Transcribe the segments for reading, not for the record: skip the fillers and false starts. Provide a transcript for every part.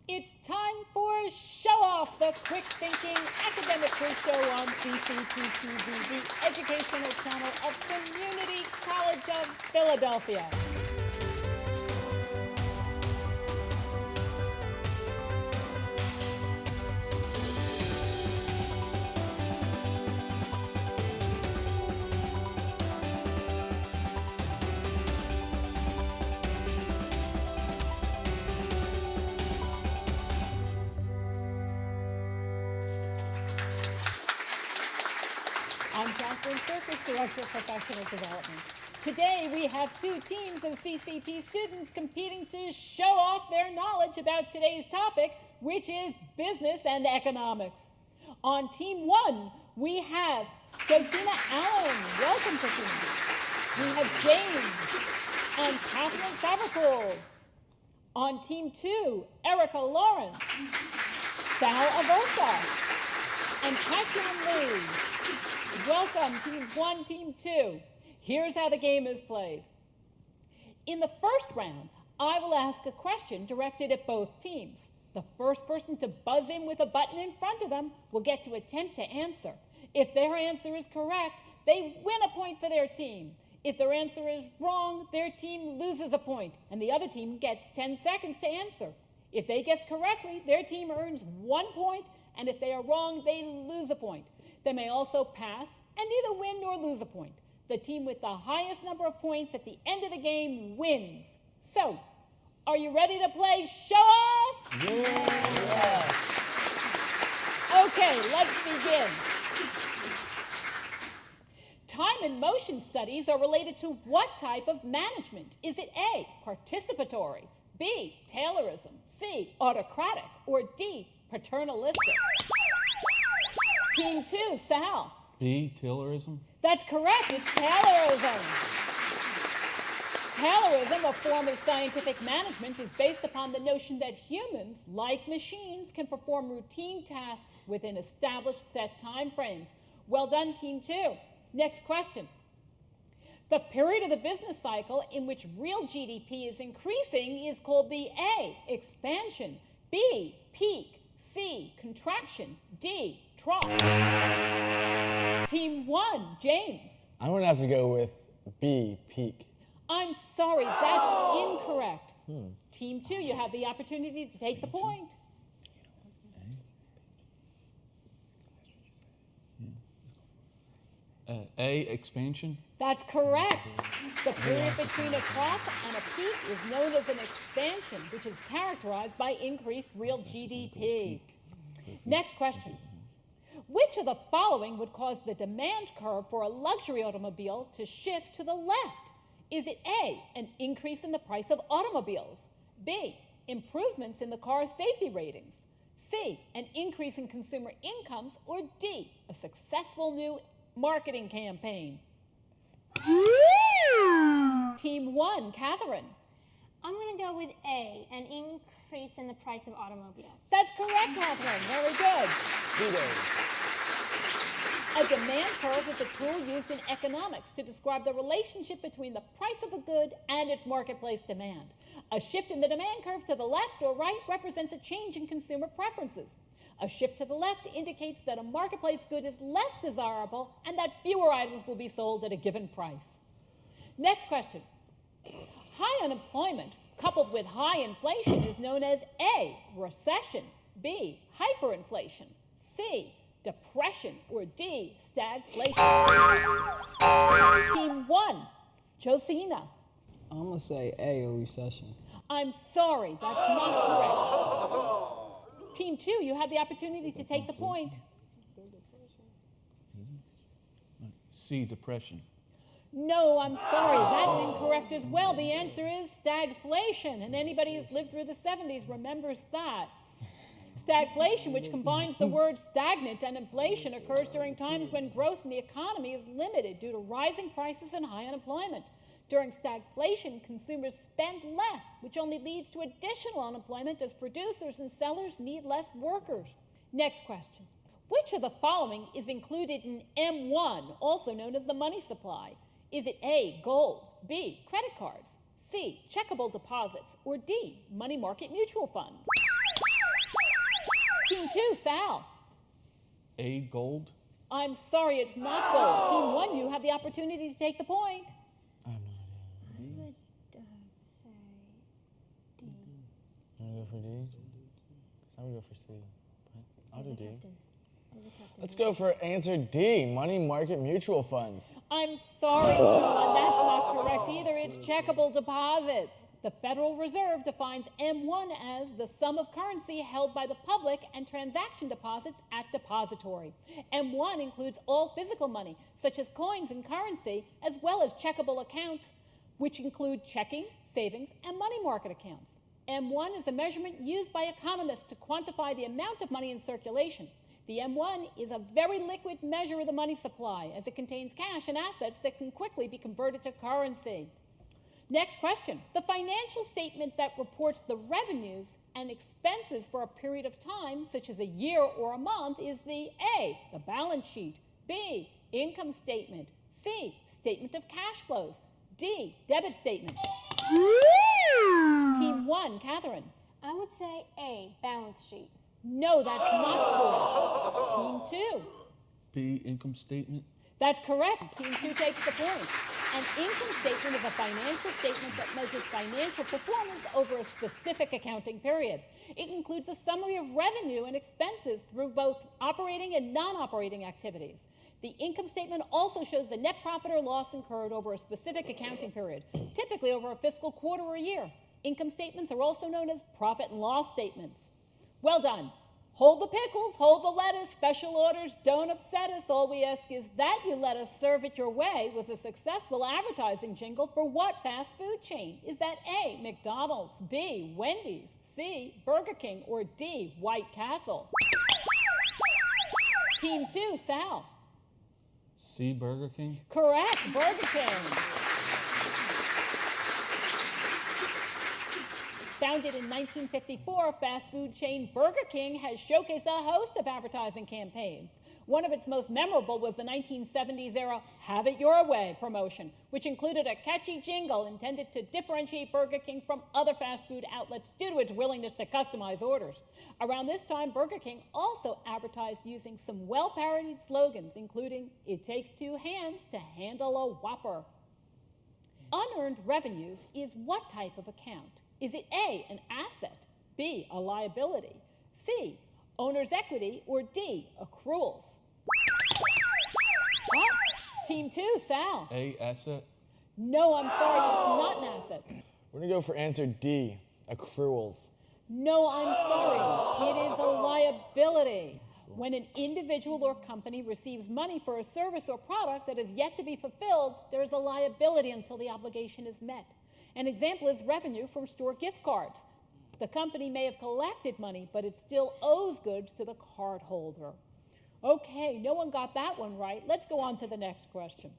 It's time for Show Off, the quick-thinking academic quiz show on CCTV, the educational channel of Community College of Philadelphia. I'm Catherine Circus, Director of Professional Development. Today we have two teams of CCT students competing to show off their knowledge about today's topic, which is business and economics. On Team 1, we have Josina Allen. Welcome, Josina. We have James and Catherine Savercool. On Team 2, Erica Lawrence, Sal Aversa, and Catherine Lee. Welcome, Team 1, Team 2. Here's how the game is played. In the first round, I will ask a question directed at both teams. The first person to buzz in with a button in front of them will get to attempt to answer. If their answer is correct, they win a point for their team. If their answer is wrong, their team loses a point, and the other team gets 10 seconds to answer. If they guess correctly, their team earns 1 point, and if they are wrong, they lose a point. They may also pass and neither win nor lose a point. The team with the highest number of points at the end of the game wins. So, are you ready to play Show Off? Yeah. Okay, let's begin. Time and motion studies are related to what type of management? Is it A, participatory, B, Taylorism, C, autocratic, or D, paternalistic? Team 2, Sal. B, Taylorism. That's correct, it's Taylorism. Taylorism, a form of scientific management, is based upon the notion that humans, like machines, can perform routine tasks within established set time frames. Well done, Team 2. Next question. The period of the business cycle in which real GDP is increasing is called the A, expansion, B, peak, C, contraction, D, trough. Team 1, James. I'm going to have to go with B, peak. I'm sorry, that's incorrect. Team 2, you have the opportunity to take the point. A, expansion. That's correct. The period between a trough and a peak is known as an expansion, which is characterized by increased real GDP. Next question. Which of the following would cause the demand curve for a luxury automobile to shift to the left? Is it A, an increase in the price of automobiles, B, improvements in the car's safety ratings, C, an increase in consumer incomes, or D, a successful new marketing campaign? Team 1, Catherine. I'm going to go with A, an increase in the price of automobiles. That's correct, Catherine. Very good. A demand curve is a tool used in economics to describe the relationship between the price of a good and its marketplace demand. A shift in the demand curve to the left or right represents a change in consumer preferences. A shift to the left indicates that a marketplace good is less desirable and that fewer items will be sold at a given price. Next question. High unemployment coupled with high inflation is known as A, recession, B, hyperinflation, C, depression, or D, stagflation. Team 1, Josina. I'm going to say A, a recession. I'm sorry, that's not correct. Team 2, you have the opportunity to take the point. C, depression. No, I'm sorry, that's incorrect as well. The answer is stagflation, and anybody who's lived through the 70s remembers that. Stagflation, which combines the words stagnant and inflation, occurs during times when growth in the economy is limited due to rising prices and high unemployment. During stagflation, consumers spend less, which only leads to additional unemployment as producers and sellers need less workers. Next question. Which of the following is included in M1, also known as the money supply? Is it A, gold, B, credit cards, C, checkable deposits, or D, money market mutual funds? Team 2, Sal. A, gold. I'm sorry, it's not gold. Team 1, you have the opportunity to take the point. I have no idea. I would say D. You want to go for D? 'Cause I would go for C. But I'll do D. Let's go for answer D, money market mutual funds. I'm sorry, Team 1, that's not correct either. It's checkable deposits. The Federal Reserve defines M1 as the sum of currency held by the public and transaction deposits at depository. M1 includes all physical money, such as coins and currency, as well as checkable accounts, which include checking, savings, and money market accounts. M1 is a measurement used by economists to quantify the amount of money in circulation. The M1 is a very liquid measure of the money supply, as it contains cash and assets that can quickly be converted to currency. Next question. The financial statement that reports the revenues and expenses for a period of time, such as a year or a month, is the A, the balance sheet, B, income statement, C, statement of cash flows, D, debit statement. Team 1, Catherine. I would say A, balance sheet. No, that's not correct. Team 2. B, income statement. That's correct. Team 2 takes the point. An income statement is a financial statement that measures financial performance over a specific accounting period. It includes a summary of revenue and expenses through both operating and non-operating activities. The income statement also shows the net profit or loss incurred over a specific accounting period, typically over a fiscal quarter or year. Income statements are also known as profit and loss statements. Well done. Hold the pickles, hold the lettuce, special orders, don't upset us. All we ask is that you let us serve it your way was a successful advertising jingle for what fast food chain? Is that A, McDonald's, B, Wendy's, C, Burger King, or D, White Castle? Team 2, Sal. C, Burger King. Correct, Burger King. Founded in 1954, fast food chain Burger King has showcased a host of advertising campaigns. One of its most memorable was the 1970s era Have It Your Way promotion, which included a catchy jingle intended to differentiate Burger King from other fast food outlets due to its willingness to customize orders. Around this time, Burger King also advertised using some well-parodied slogans, including, "It takes two hands to handle a Whopper." Unearned revenues is what type of account? Is it A, an asset, B, a liability, C, owner's equity, or D, accruals? Oh, Team 2, Sal. A, asset. No, I'm sorry, it's not an asset. We're going to go for answer D, accruals. No, I'm sorry, it is a liability. When an individual or company receives money for a service or product that is yet to be fulfilled, there is a liability until the obligation is met. An example is revenue from store gift cards. The company may have collected money, but it still owes goods to the cardholder. Okay, no one got that one right. Let's go on to the next question.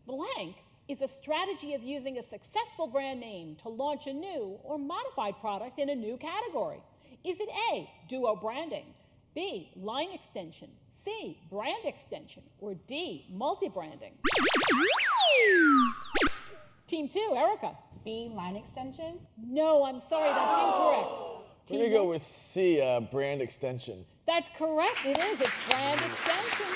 Blank is a strategy of using a successful brand name to launch a new or modified product in a new category. Is it A, duo branding, B, line extension, C, brand extension, or D, multi-branding? Team 2, Erica. B, line extension. No, I'm sorry, that's incorrect. We're going to go with C, brand extension. That's correct, it is. It's brand extension.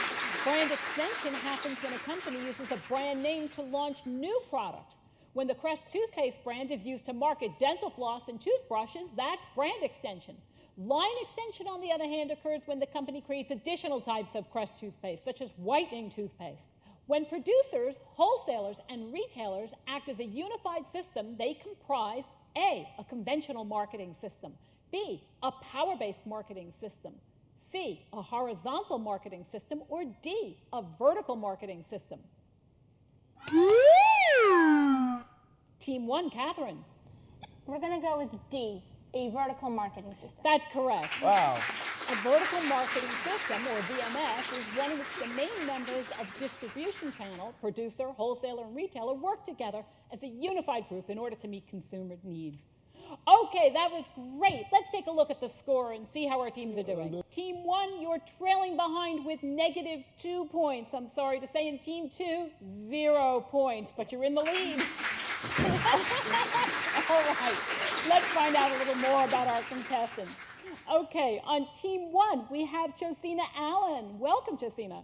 Brand extension happens when a company uses a brand name to launch new products. When the Crest toothpaste brand is used to market dental floss and toothbrushes, that's brand extension. Line extension, on the other hand, occurs when the company creates additional types of Crest toothpaste, such as whitening toothpaste. When producers, wholesalers, and retailers act as a unified system, they comprise A, a conventional marketing system, B, a power-based marketing system, C, a horizontal marketing system, or D, a vertical marketing system. Team 1, Catherine. We're going to go with D, a vertical marketing system. That's correct. Wow. A vertical marketing system, or VMS, is one in which the main members of distribution channel, producer, wholesaler, and retailer work together as a unified group in order to meet consumer needs. Okay, that was great. Let's take a look at the score and see how our teams are doing. Team 1, you're trailing behind with -2 points. I'm sorry to say. And Team 2, 0 points, but you're in the lead. All right, let's find out a little more about our contestants. Okay, on team 1, we have Josina Allen. Welcome, Josina.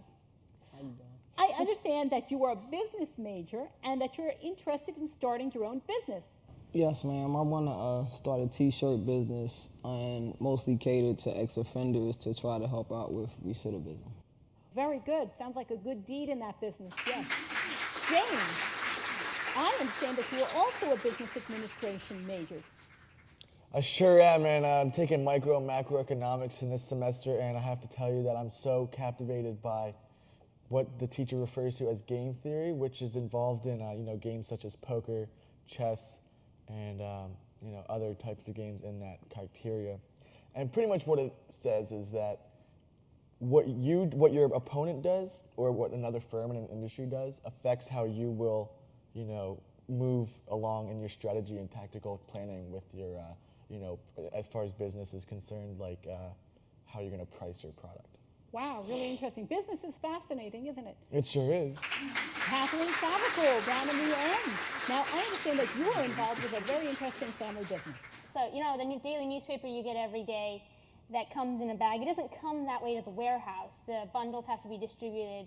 I understand that you are a business major and that you're interested in starting your own business. Yes, ma'am. I want to start a t-shirt business and mostly cater to ex-offenders to try to help out with recidivism. Very good. Sounds like a good deed in that business, yes. James, I understand that you are also a business administration major. I sure am, and I'm taking micro and macroeconomics in this semester, and I have to tell you that I'm so captivated by what the teacher refers to as game theory, which is involved in games such as poker, chess, and other types of games in that criteria. And pretty much what it says is that what your opponent does or what another firm in an industry does affects how you will, move along in your strategy and tactical planning with your, as far as business is concerned, like how you're going to price your product. Wow, really interesting. Business is fascinating, isn't it? It sure is. Catherine Savicool down in the end. Now, I understand that you are involved with a very interesting family business. So, the daily newspaper you get every day that comes in a bag, it doesn't come that way to the warehouse. The bundles have to be distributed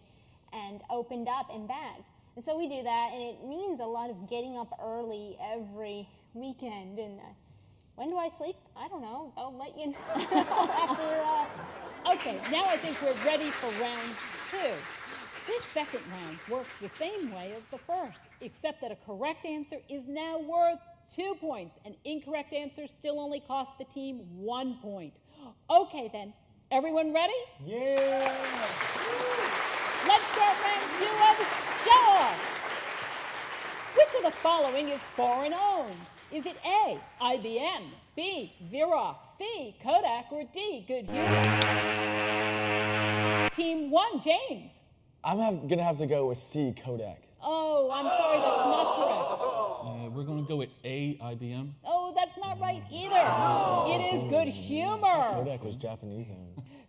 and opened up and bagged. And so we do that, and it means a lot of getting up early every weekend. And when do I sleep? I don't know. I'll let you know after. Okay, now I think we're ready for round 2. This second round works the same way as the first, except that a correct answer is now worth 2 points. An incorrect answer still only costs the team 1 point. Okay then, everyone ready? Yeah! Let's start round 2 of Show Off! Which of the following is foreign owned? Is it A, IBM, B, Xerox, C, Kodak, or D, Goodhue? Team 1, James. I'm going to have to go with C, Kodak. Oh, I'm sorry, that's not correct. We're going to go with A, IBM. Oh, that's not right either. It is Good Humor. Kodak was Japanese.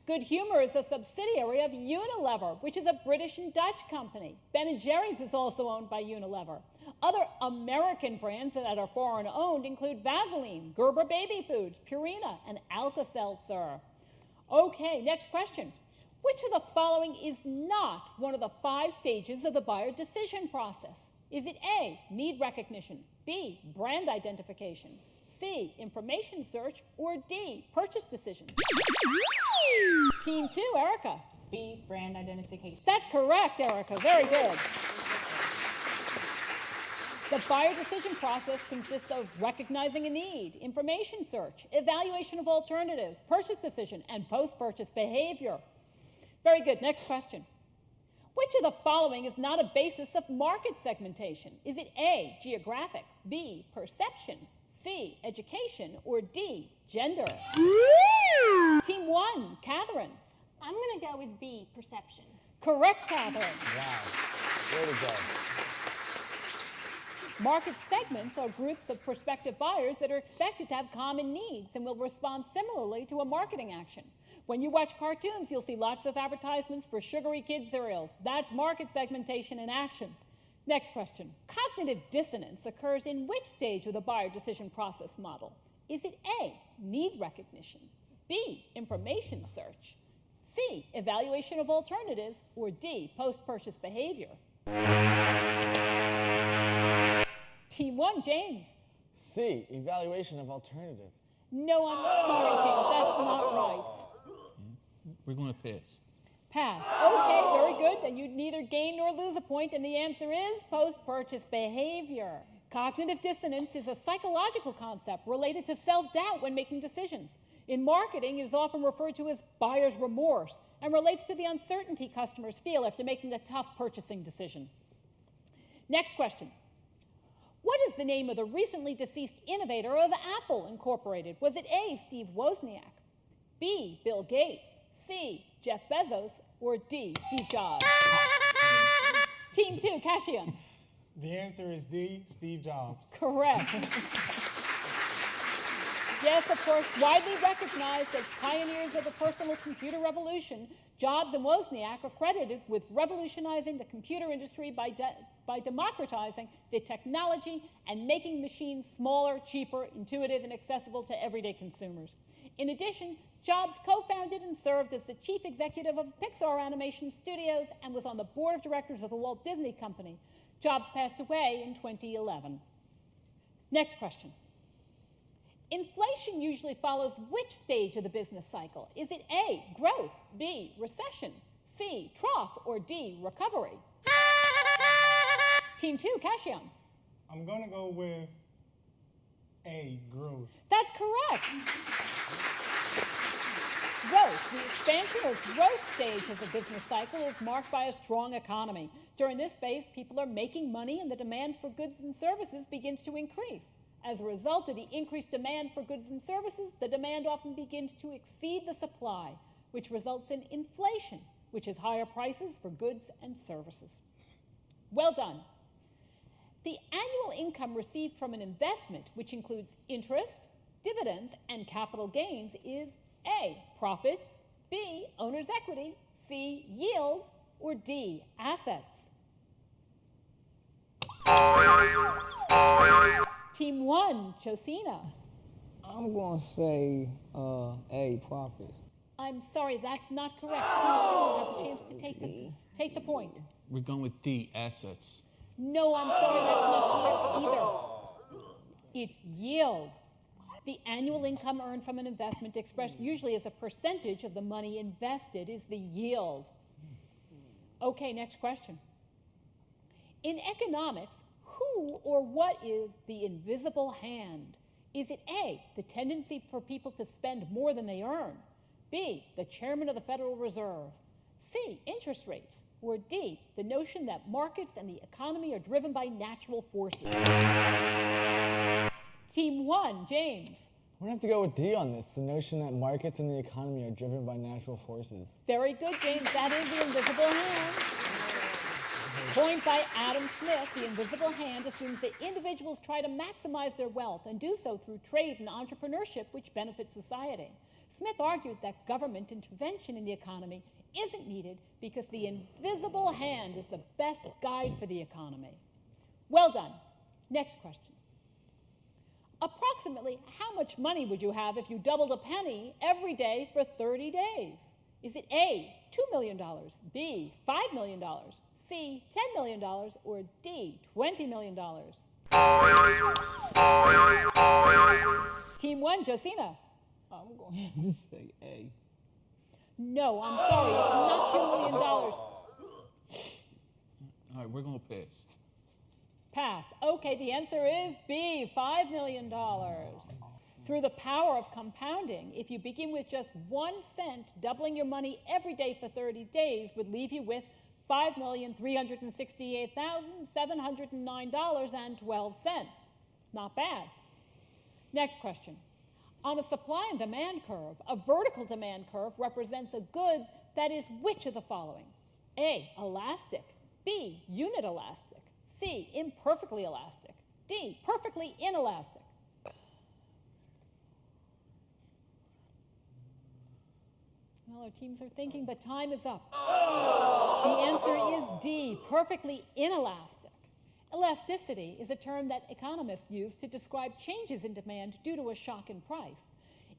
Good Humor is a subsidiary of Unilever, which is a British and Dutch company. Ben & Jerry's is also owned by Unilever. Other American brands that are foreign owned include Vaseline, Gerber Baby Foods, Purina, and Alka-Seltzer. Okay, next question. Which of the following is not one of the 5 stages of the buyer decision process? Is it A, need recognition, B, brand identification, C, information search, or D, purchase decision? Team 2, Erica. B, brand identification. That's correct, Erica. Very good. The buyer decision process consists of recognizing a need, information search, evaluation of alternatives, purchase decision, and post-purchase behavior. Very good. Next question. Which of the following is not a basis of market segmentation? Is it A, geographic, B, perception, C, education, or D, gender? Team 1, Catherine. I'm going to go with B, perception. Correct, Catherine. Wow. Way to go. Market segments are groups of prospective buyers that are expected to have common needs and will respond similarly to a marketing action. When you watch cartoons, you'll see lots of advertisements for sugary kid cereals. That's market segmentation in action. Next question. Cognitive dissonance occurs in which stage of the buyer decision process model? Is it A, need recognition, B, information search, C, evaluation of alternatives, or D, post-purchase behavior? Team 1, James. C, evaluation of alternatives. No, I'm sorry, James. That's not right. We're going to pass. Pass. Okay, very good. Then you'd neither gain nor lose a point, and the answer is post-purchase behavior. Cognitive dissonance is a psychological concept related to self-doubt when making decisions. In marketing, it is often referred to as buyer's remorse and relates to the uncertainty customers feel after making a tough purchasing decision. Next question. What is the name of the recently deceased innovator of Apple Incorporated? Was it A, Steve Wozniak, B, Bill Gates, C, Jeff Bezos, or D, Steve Jobs? Team 2, Cashion. The answer is D, Steve Jobs. Correct. Yes, of course, widely recognized as pioneers of the personal computer revolution, Jobs and Wozniak are credited with revolutionizing the computer industry by democratizing the technology and making machines smaller, cheaper, intuitive, and accessible to everyday consumers. In addition, Jobs co-founded and served as the chief executive of Pixar Animation Studios and was on the board of directors of the Walt Disney Company. Jobs passed away in 2011. Next question. Inflation usually follows which stage of the business cycle? Is it A, growth, B, recession, C, trough, or D, recovery? Team 2, Cashion. I'm going to go with A, growth. That's correct. Growth. The expansion or growth stage of the business cycle is marked by a strong economy. During this phase, people are making money and the demand for goods and services begins to increase. As a result of the increased demand for goods and services, the demand often begins to exceed the supply, which results in inflation, which is higher prices for goods and services. Well done. The annual income received from an investment, which includes interest, dividends, and capital gains, is A, profits, B, owner's equity, C, yield, or D, assets. Team 1, Josina. I'm going to say A, profit. I'm sorry, that's not correct. Team 2 will have the chance to take the point. We're going with D, assets. No, I'm sorry, that's not correct either. It's yield. The annual income earned from an investment expressed usually as a percentage of the money invested is the yield. Okay, next question. In economics, who or what is the invisible hand? Is it A, the tendency for people to spend more than they earn? B, the chairman of the Federal Reserve? C, interest rates? Or D, the notion that markets and the economy are driven by natural forces? Team 1, James. We're going to have to go with D on this, the notion that markets and the economy are driven by natural forces. Very good, James. That is the invisible hand. Coined by Adam Smith, the invisible hand assumes that individuals try to maximize their wealth and do so through trade and entrepreneurship, which benefits society. Smith argued that government intervention in the economy isn't needed because the invisible hand is the best guide for the economy. Well done. Next question. Approximately how much money would you have if you doubled a penny every day for 30 days? Is it A, $2 million, B, $5 million, C, $10 million, or D, $20 million? Team 1, Josina. I'm going to say A. No, I'm sorry, it's not $2 million. All right, we're going to pass. Pass. Okay, the answer is B, $5 million. Through the power of compounding, if you begin with just 1 cent, doubling your money every day for 30 days would leave you with $5,368,709.12. Not bad. Next question. On a supply and demand curve, a vertical demand curve represents a good that is which of the following? A, elastic, B, unit elastic, C, imperfectly elastic, D, perfectly inelastic. Well, our teams are thinking, but time is up. The answer is D, perfectly inelastic. Elasticity is a term that economists use to describe changes in demand due to a shock in price.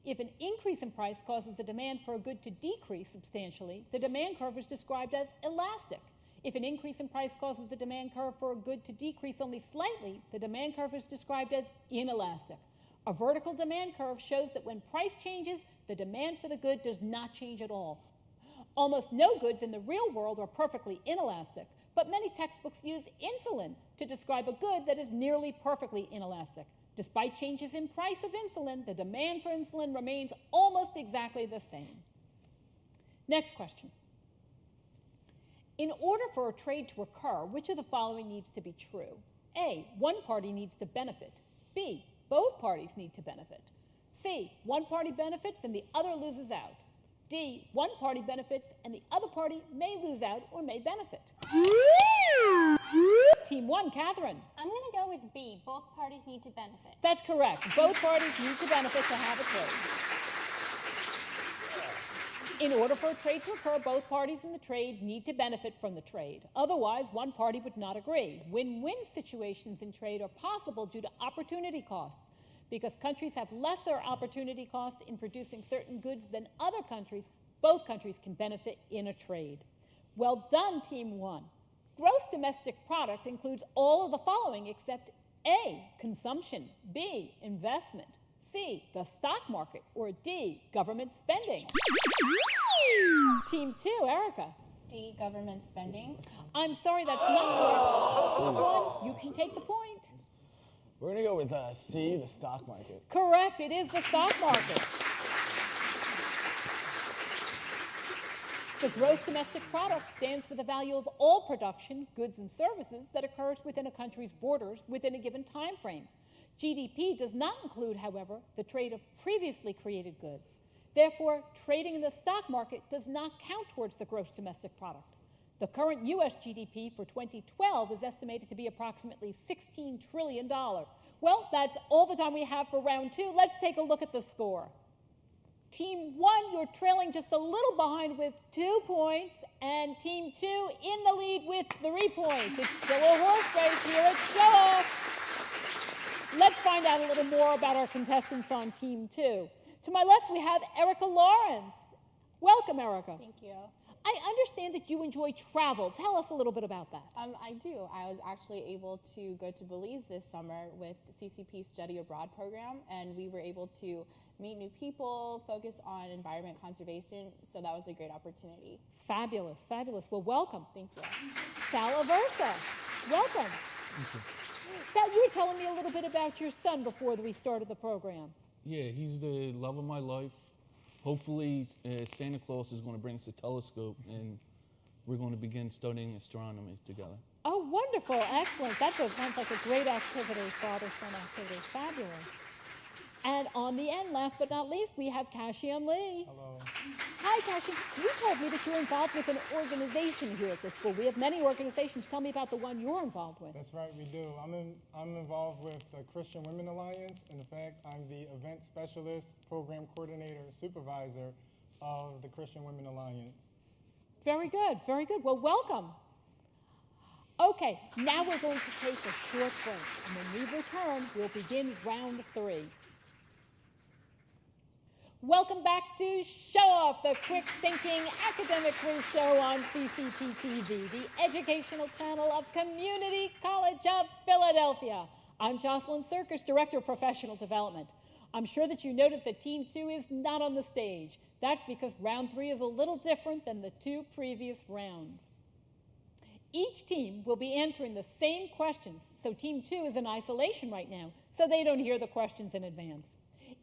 If an increase in price causes the demand for a good to decrease substantially, the demand curve is described as elastic. If an increase in price causes the demand curve for a good to decrease only slightly, the demand curve is described as inelastic. A vertical demand curve shows that when price changes, the demand for the good does not change at all. Almost no goods in the real world are perfectly inelastic, but many textbooks use insulin to describe a good that is nearly perfectly inelastic. Despite changes in price of insulin, the demand for insulin remains almost exactly the same. Next question. In order for a trade to occur, which of the following needs to be true? A, one party needs to benefit. B, both parties need to benefit. C, one party benefits and the other loses out. D, one party benefits and the other party may lose out or may benefit. Team 1, Catherine. I'm going to go with B. Both parties need to benefit. That's correct. Both parties need to benefit to have a trade. In order for a trade to occur, both parties in the trade need to benefit from the trade. Otherwise, one party would not agree. Win-win situations in trade are possible due to opportunity costs. Because countries have lesser opportunity costs in producing certain goods than other countries, both countries can benefit in a trade. Well done, Team 1. Gross domestic product includes all of the following except A, consumption, B, investment, C, the stock market, or D, government spending. Team 2, Erica. D, government spending. I'm sorry, that's not correct. Team 1, you can take the point. We're gonna go with C, the stock market. Correct, it is the stock market. The gross domestic product stands for the value of all production, goods, and services that occurs within a country's borders within a given time frame. GDP does not include, however, the trade of previously created goods. Therefore, trading in the stock market does not count towards the gross domestic product. The current U.S. GDP for 2012 is estimated to be approximately $16 trillion. Well, that's all the time we have for round 2. Let's take a look at the score. Team 1, you're trailing just a little behind with 2 points, and Team 2 in the lead with 3 points. It's still a horse race here at Show Off. Let's find out a little more about our contestants on Team 2. To my left, we have Erica Lawrence. Welcome, Erica. Thank you. I understand that you enjoy travel. Tell us a little bit about that. I do. I was actually able to go to Belize this summer with CCP Study Abroad program, and we were able to meet new people, focus on environment conservation, so that was a great opportunity. Fabulous, fabulous. Well, welcome. Thank you. Sal Aversa, welcome. Thank you. Sal, you were telling me a little bit about your son before we started the program. Yeah, he's the love of my life. Hopefully, Santa Claus is going to bring us a telescope, and we're going to begin studying astronomy together. Oh, wonderful. Excellent. That sounds like a great activity, father-son activity. Fabulous. And on the end, last but not least, we have Kashian Lee. Hello. Hi, Kashian. You told me that you're involved with an organization here at the school. We have many organizations. Tell me about the one you're involved with. That's right, we do. I'm involved with the Christian Women Alliance. In fact, I'm the event specialist, program coordinator, supervisor of the Christian Women Alliance. Very good, very good. Well, welcome. Okay, now we're going to take a short break. And when we return, we'll begin round 3. Welcome back to Show Off, the quick thinking academic quiz show on CCP TV, the educational channel of Community College of Philadelphia. I'm Jocelyn Circus, Director of Professional Development. I'm sure that you noticed that Team 2 is not on the stage. That's because round 3 is a little different than the 2 previous rounds. Each team will be answering the same questions, so Team 2 is in isolation right now, so they don't hear the questions in advance.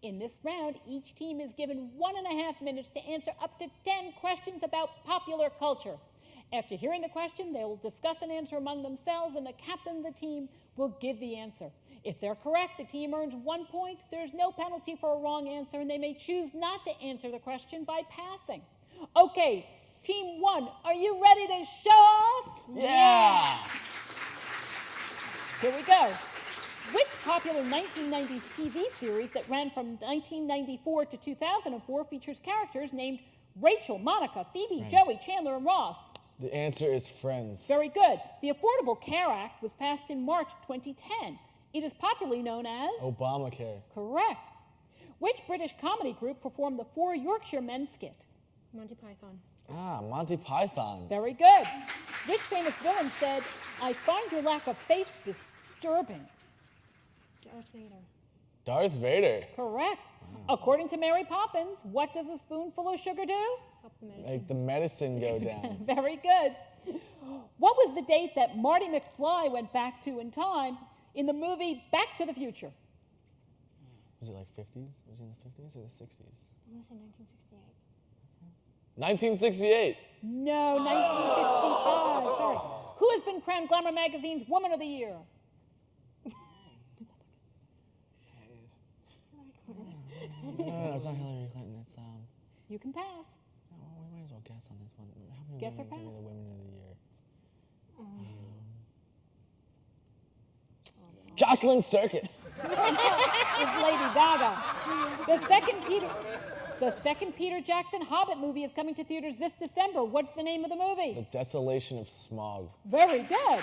In this round, each team is given 1.5 minutes to answer up to 10 questions about popular culture. After hearing the question, they will discuss an answer among themselves, and the captain of the team will give the answer. If they're correct, the team earns 1 point. There's no penalty for a wrong answer, and they may choose not to answer the question by passing. Okay, Team 1, are you ready to show off? Yeah! Here we go. Which popular 1990s TV series that ran from 1994 to 2004 features characters named Rachel, Monica, Phoebe, Friends. Joey, Chandler, and Ross? The answer is Friends. Very good. The Affordable Care Act was passed in March 2010. It is popularly known as? Obamacare. Correct. Which British comedy group performed the Four Yorkshire Men skit? Monty Python. Ah, Monty Python. Very good. Which famous villain said, "I find your lack of faith disturbing"? Darth Vader. Darth Vader. Correct. According to Mary Poppins, what does a spoonful of sugar do? Help the medicine. Make the medicine go down. Very good. What was the date that Marty McFly went back to in time in the movie Back to the Future? Was it like 50s? Was it in the 50s or the 60s? I'm going to say 1968. 1968. No, 1955. Sorry. Who has been crowned Glamour Magazine's Woman of the Year? No, it's not Hillary Clinton. It's You can pass. No, we might as well guess on this one. How many Guess or women give me pass? the Women of the Year? Jocelyn Circus. It's Lady Gaga. The second Peter Jackson Hobbit movie is coming to theaters this December. What's the name of the movie? The Desolation of Smog. Very good.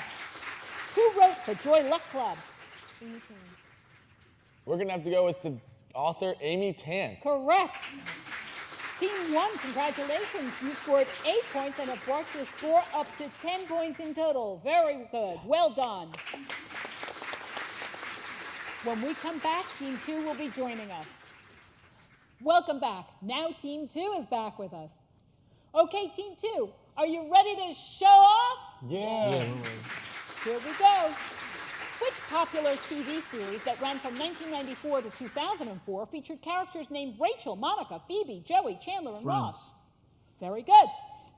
Who wrote The Joy Luck Club? We're gonna have to go with the author Amy Tan. Correct. Team 1, congratulations. You scored 8 points and have brought your score up to 10 points in total. Very good. Well done. When we come back, Team 2 will be joining us. Welcome back. Now Team 2 is back with us. Okay, Team 2, are you ready to show off? Yeah. Here we go. Which popular TV series that ran from 1994 to 2004 featured characters named Rachel, Monica, Phoebe, Joey, Chandler, and Ross? Very good.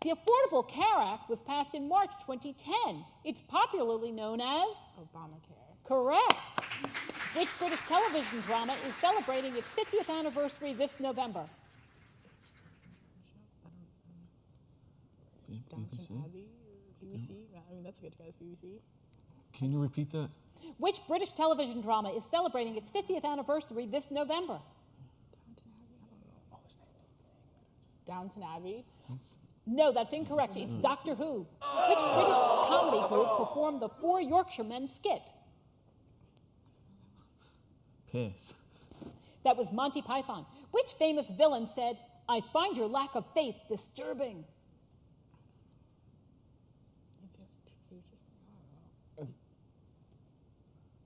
The Affordable Care Act was passed in March 2010. It's popularly known as? Obamacare. Correct. Which British television drama is celebrating its 50th anniversary this November? Downton Abbey, BBC. I mean, that's a good guess, BBC. Can you repeat that? Which British television drama is celebrating its 50th anniversary this November? Downton Abbey. No, that's incorrect. It's Doctor Who. Which British comedy group performed the Four Yorkshiremen skit? Pass. That was Monty Python. Which famous villain said, "I find your lack of faith disturbing"?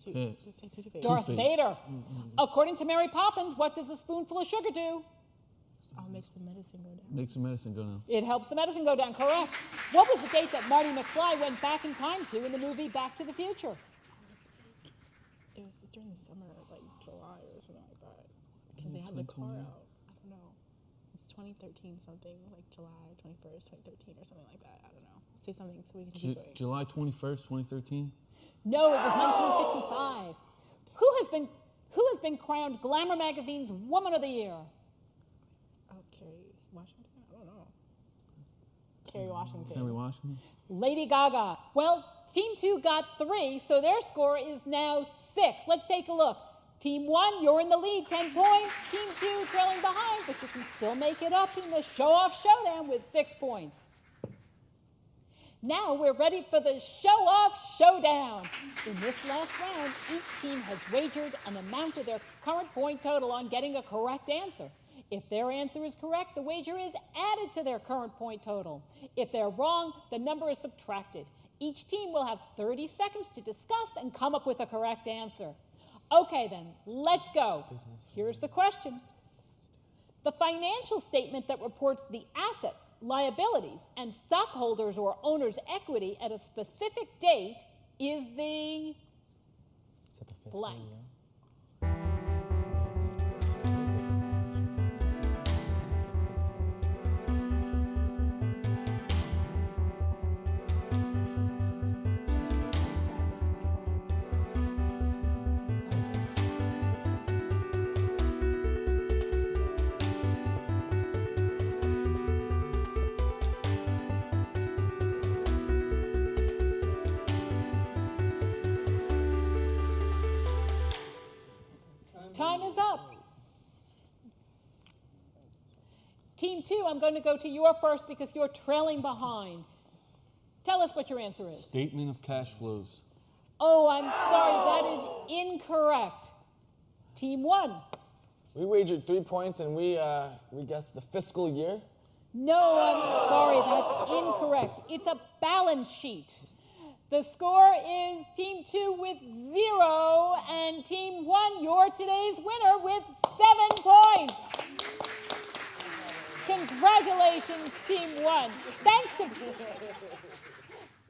Just say Two-Face. Darth Two-Face. Vader. According to Mary Poppins, what does a spoonful of sugar do? I'll make the medicine go down. Makes the medicine go down. It helps the medicine go down, correct. What was the date that Marty McFly went back in time to in the movie Back to the Future? It was during the summer, like July or something like that. Because they had the car out. I don't know. It's 2013 something, like July 21st, 2013 or something like that. I don't know. Say something so we can keep going. July 21st, 2013. No, it was 1955. Who has been crowned Glamour magazine's Woman of the Year? Oh, Kerry Washington? I don't know. Kerry Washington. Kerry Washington. Lady Gaga. Well, Team 2 got 3, so their score is now 6. Let's take a look. Team 1, you're in the lead, 10 points. Team 2 trailing behind, but you can still make it up in the show-off showdown with 6 points. Now we're ready for the show-off showdown. In this last round, each team has wagered an amount of their current point total on getting a correct answer. If their answer is correct, the wager is added to their current point total. If they're wrong, the number is subtracted. Each team will have 30 seconds to discuss and come up with a correct answer. Okay then, let's go. Here's the question. The financial statement that reports the assets, liabilities, and stockholders or owners' equity at a specific date is the blank. Time is up. Team 2, I'm going to go to your first because you're trailing behind. Tell us what your answer is. Statement of cash flows. Oh, I'm sorry, that is incorrect. Team 1. We wagered 3 points and we guessed the fiscal year. No, I'm sorry, that's incorrect. It's a balance sheet. The score is Team 2 with 0, and Team 1, you're today's winner with 7 points. Congratulations, Team 1.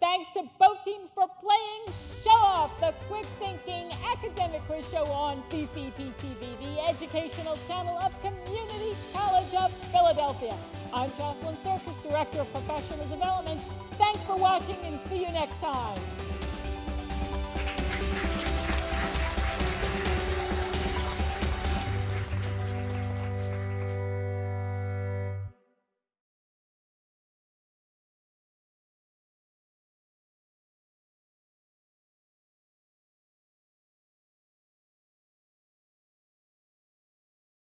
Thanks to both teams for playing Show Off, the quick-thinking academic quiz show on CCP-TV, the educational channel of Community College of Philadelphia. I'm Jocelyn Circus, Director of Professional Development. Thanks for watching and see you next time.